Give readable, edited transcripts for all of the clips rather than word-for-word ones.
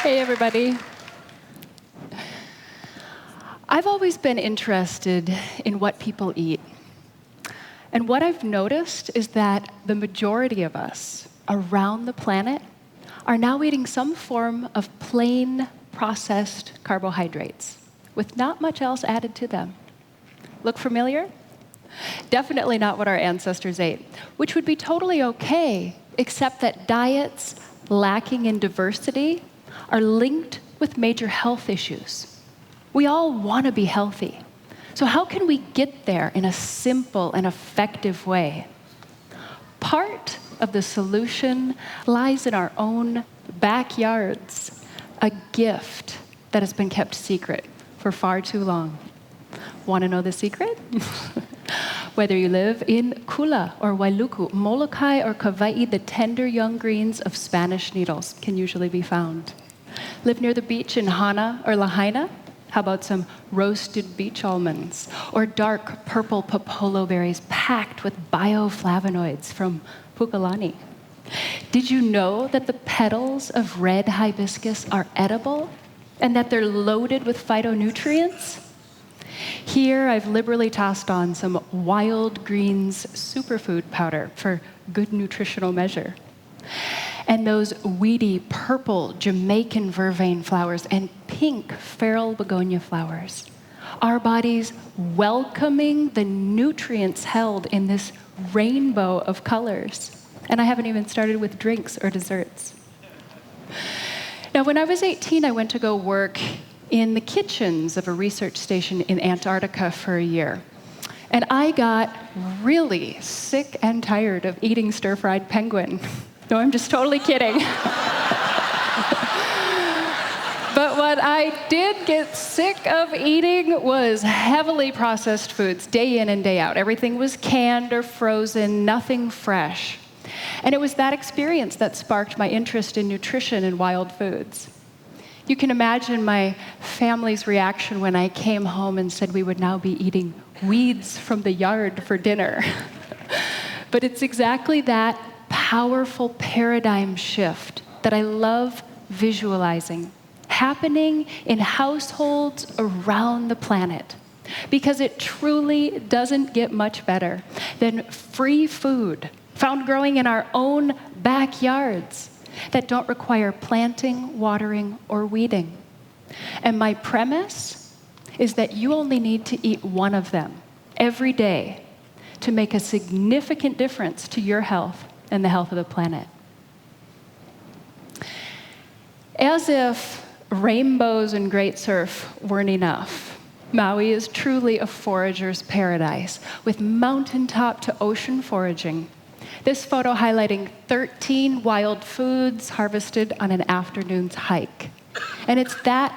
Hey, everybody. I've always been interested in what people eat. And what I've noticed is that the majority of us around the planet are now eating some form of plain processed carbohydrates with not much else added to them. Look familiar? Definitely not what our ancestors ate, which would be totally okay, except that diets lacking in diversity are linked with major health issues. We all want to be healthy. So how can we get there in a simple and effective way? Part of the solution lies in our own backyards, a gift that has been kept secret for far too long. Want to know the secret? Whether you live in Kula or Wailuku, Molokai or Kauai, the tender young greens of Spanish needles can usually be found. Live near the beach in Hana or Lahaina? How about some roasted beach almonds or dark purple popolo berries packed with bioflavonoids from Pukalani? Did you know that the petals of red hibiscus are edible and that they're loaded with phytonutrients? Here, I've liberally tossed on some wild greens superfood powder for good nutritional measure. And those weedy purple Jamaican vervain flowers and pink feral begonia flowers. Our bodies welcoming the nutrients held in this rainbow of colors. And I haven't even started with drinks or desserts. Now, when I was 18, I went to go work in the kitchens of a research station in Antarctica for a year. And I got really sick and tired of eating stir-fried penguin. No, I'm just totally kidding. But what I did get sick of eating was heavily processed foods, day in and day out. Everything was canned or frozen, nothing fresh. And it was that experience that sparked my interest in nutrition and wild foods. You can imagine my family's reaction when I came home and said we would now be eating weeds from the yard for dinner. But it's exactly that powerful paradigm shift that I love visualizing, happening in households around the planet, because it truly doesn't get much better than free food found growing in our own backyards that don't require planting, watering, or weeding. And my premise is that you only need to eat one of them every day to make a significant difference to your health and the health of the planet. As if rainbows and great surf weren't enough, Maui is truly a forager's paradise, with mountaintop to ocean foraging. This photo highlighting 13 wild foods harvested on an afternoon's hike. And it's that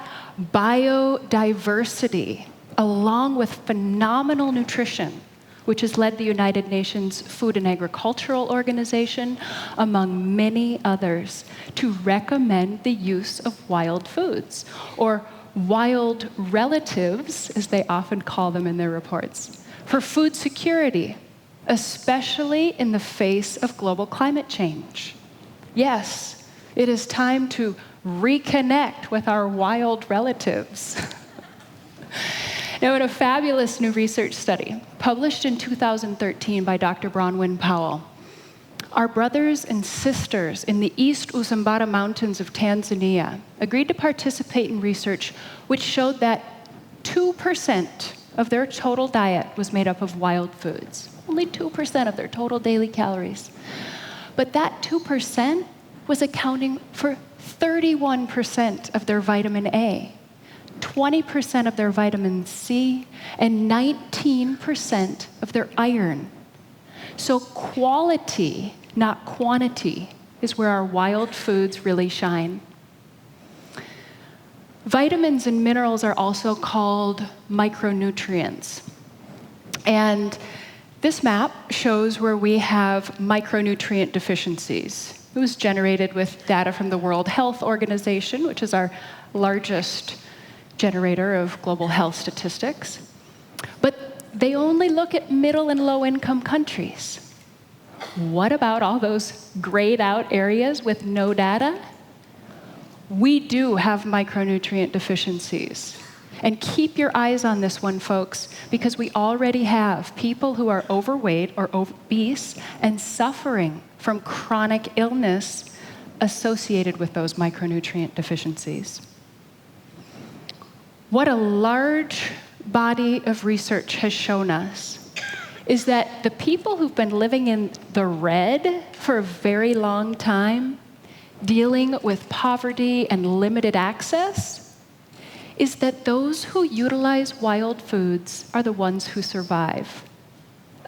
biodiversity, along with phenomenal nutrition, which has led the United Nations Food and Agricultural Organization, among many others, to recommend the use of wild foods, or wild relatives, as they often call them in their reports, for food security, especially in the face of global climate change. Yes, it is time to reconnect with our wild relatives. Now, in a fabulous new research study published in 2013 by Dr. Bronwyn Powell, our brothers and sisters in the East Usambara Mountains of Tanzania agreed to participate in research which showed that 2% of their total diet was made up of wild foods. Only 2% of their total daily calories. But that 2% was accounting for 31% of their vitamin A, 20% of their vitamin C, and 19% of their iron. So quality, not quantity, is where our wild foods really shine. Vitamins and minerals are also called micronutrients. And this map shows where we have micronutrient deficiencies. It was generated with data from the World Health Organization, which is our largest generator of global health statistics. But they only look at middle and low-income countries. What about all those grayed out areas with no data? We do have micronutrient deficiencies. And keep your eyes on this one, folks, because we already have people who are overweight or obese and suffering from chronic illness associated with those micronutrient deficiencies. What a large body of research has shown us is that the people who've been living in the red for a very long time, dealing with poverty and limited access, is that those who utilize wild foods are the ones who survive,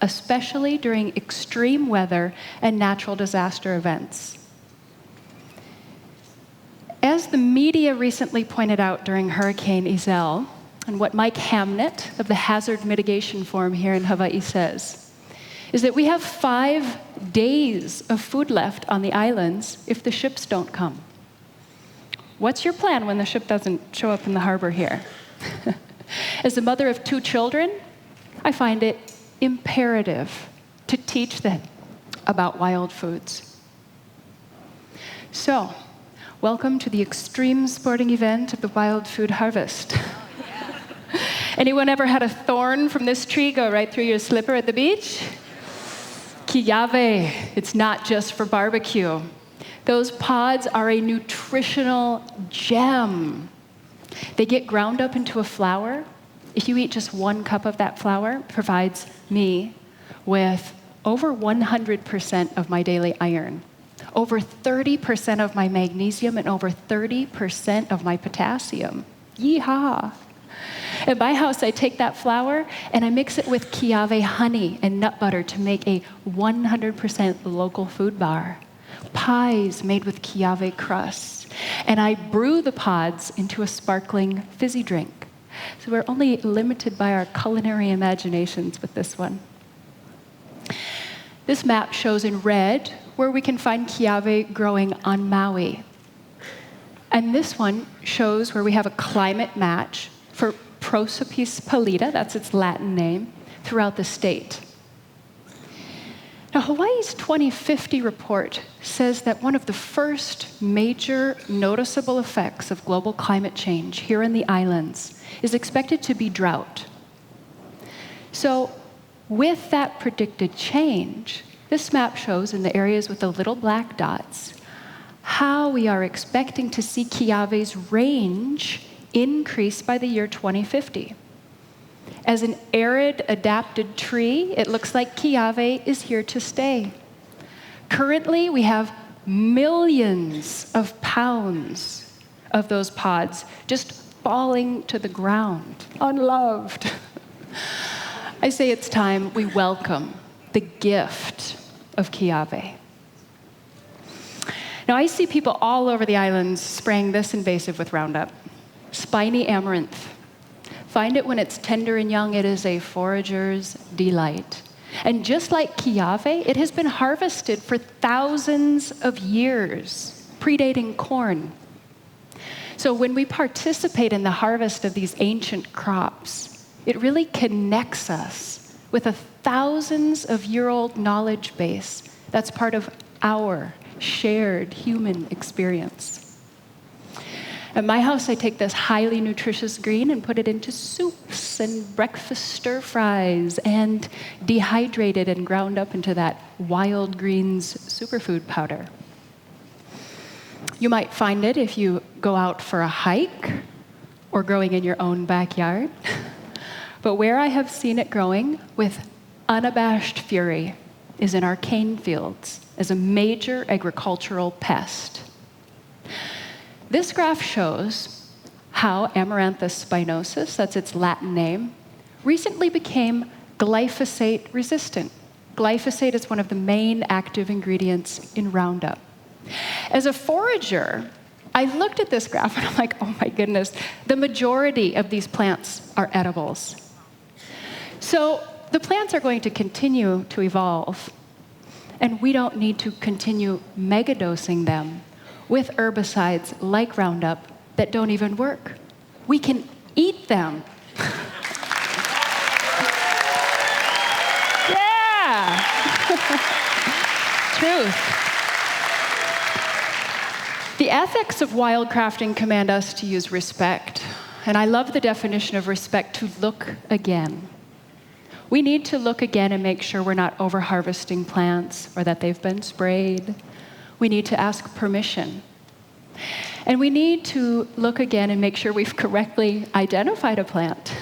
especially during extreme weather and natural disaster events. As the media recently pointed out during Hurricane Iselle, and what Mike Hamnett of the Hazard Mitigation Forum here in Hawaii says, is that we have 5 days of food left on the islands if the ships don't come. What's your plan when the ship doesn't show up in the harbor here? As a mother of 2 children, I find it imperative to teach them about wild foods. So, welcome to the extreme sporting event of the wild food harvest. Anyone ever had a thorn from this tree go right through your slipper at the beach? Kiyave, it's not just for barbecue. Those pods are a nutritional gem. They get ground up into a flour. If you eat just 1 cup of that flour, it provides me with over 100% of my daily iron, over 30% of my magnesium, and over 30% of my potassium. Yeehaw! At my house, I take that flour and I mix it with Kiyave honey and nut butter to make a 100% local food bar. Pies made with Kiyave crusts. And I brew the pods into a sparkling fizzy drink. So we're only limited by our culinary imaginations with this one. This map shows in red where we can find Kiyave growing on Maui. And this one shows where we have a climate match for Prosopis pallida, that's its Latin name, throughout the state. Now, Hawaii's 2050 report says that one of the first major noticeable effects of global climate change here in the islands is expected to be drought. So, with that predicted change, this map shows in the areas with the little black dots how we are expecting to see Kiave's range increase by the year 2050. As an arid, adapted tree, it looks like Kiyave is here to stay. Currently, we have millions of pounds of those pods just falling to the ground, unloved. I say it's time we welcome the gift of Kiyave. Now, I see people all over the islands spraying this invasive with Roundup, spiny amaranth. Find it when it's tender and young. It is a forager's delight. And just like Kiyave, it has been harvested for thousands of years, predating corn. So when we participate in the harvest of these ancient crops, it really connects us with a thousands-of-year-old knowledge base that's part of our shared human experience. At my house, I take this highly nutritious green and put it into soups and breakfast stir-fries and dehydrate it and ground up into that wild greens superfood powder. You might find it if you go out for a hike or growing in your own backyard. But where I have seen it growing with unabashed fury is in our cane fields as a major agricultural pest. This graph shows how Amaranthus spinosus, that's its Latin name, recently became glyphosate resistant. Glyphosate is one of the main active ingredients in Roundup. As a forager, I looked at this graph and I'm like, oh my goodness, the majority of these plants are edibles. So the plants are going to continue to evolve, and we don't need to continue megadosing them with herbicides like Roundup that don't even work. We can eat them. Yeah! Truth. The ethics of wildcrafting command us to use respect. And I love the definition of respect, to look again. We need to look again and make sure we're not over-harvesting plants or that they've been sprayed. We need to ask permission. And we need to look again and make sure we've correctly identified a plant.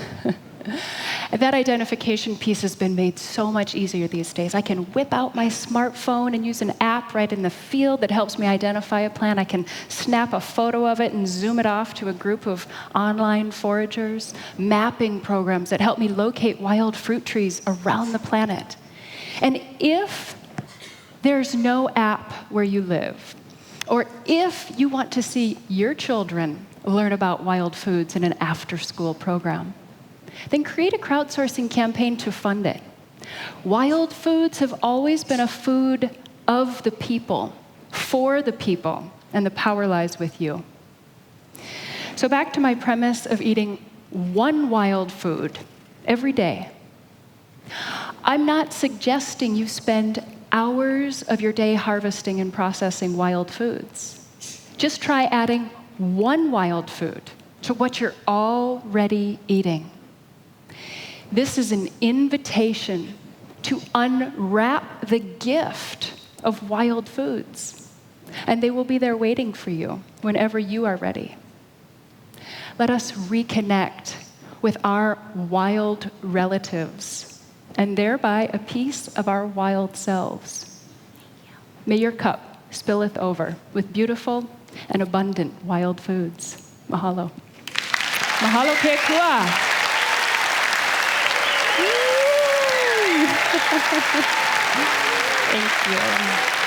And that identification piece has been made so much easier these days. I can whip out my smartphone and use an app right in the field that helps me identify a plant. I can snap a photo of it and zoom it off to a group of online foragers, mapping programs that help me locate wild fruit trees around the planet. And if there's no app where you live, or if you want to see your children learn about wild foods in an after-school program, then create a crowdsourcing campaign to fund it. Wild foods have always been a food of the people, for the people, and the power lies with you. So back to my premise of eating one wild food every day. I'm not suggesting you spend hours of your day harvesting and processing wild foods. Just try adding one wild food to what you're already eating. This is an invitation to unwrap the gift of wild foods, and they will be there waiting for you whenever you are ready. Let us reconnect with our wild relatives, and thereby a piece of our wild selves. May your cup spilleth over with beautiful and abundant wild foods. Mahalo. Mahalo ke kua. Thank you.